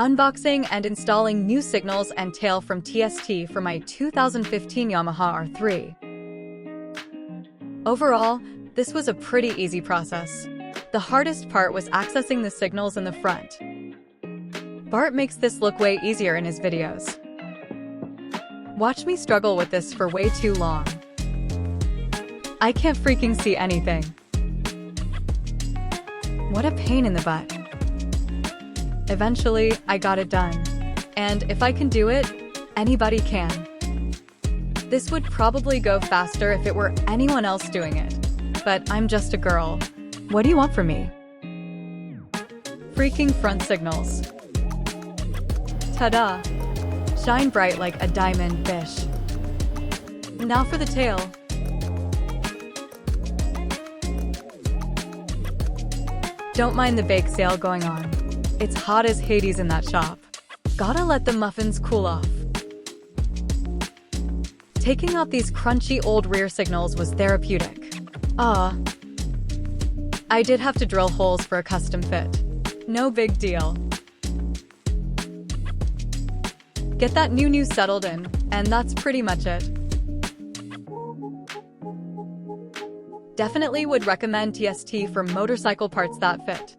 Unboxing and installing new signals and tail from TST for my 2015 Yamaha R3. Overall, this was a pretty easy process. The hardest part was accessing the signals in the front. Bart makes this look way easier in his videos. Watch me struggle with this for way too long. I can't freaking see anything. What a pain in the butt. Eventually, I got it done. And if I can do it, anybody can. This would probably go faster if it were anyone else doing it. But I'm just a girl. What do you want from me? Freaking front signals. Ta-da! Shine bright like a diamond fish. Now for the tail. Don't mind the bake sale going on. It's hot as Hades in that shop. Gotta let the muffins cool off. Taking out these crunchy old rear signals was therapeutic. I did have to drill holes for a custom fit. No big deal. Get that new settled in, and that's pretty much it. Definitely would recommend TST for motorcycle parts that fit.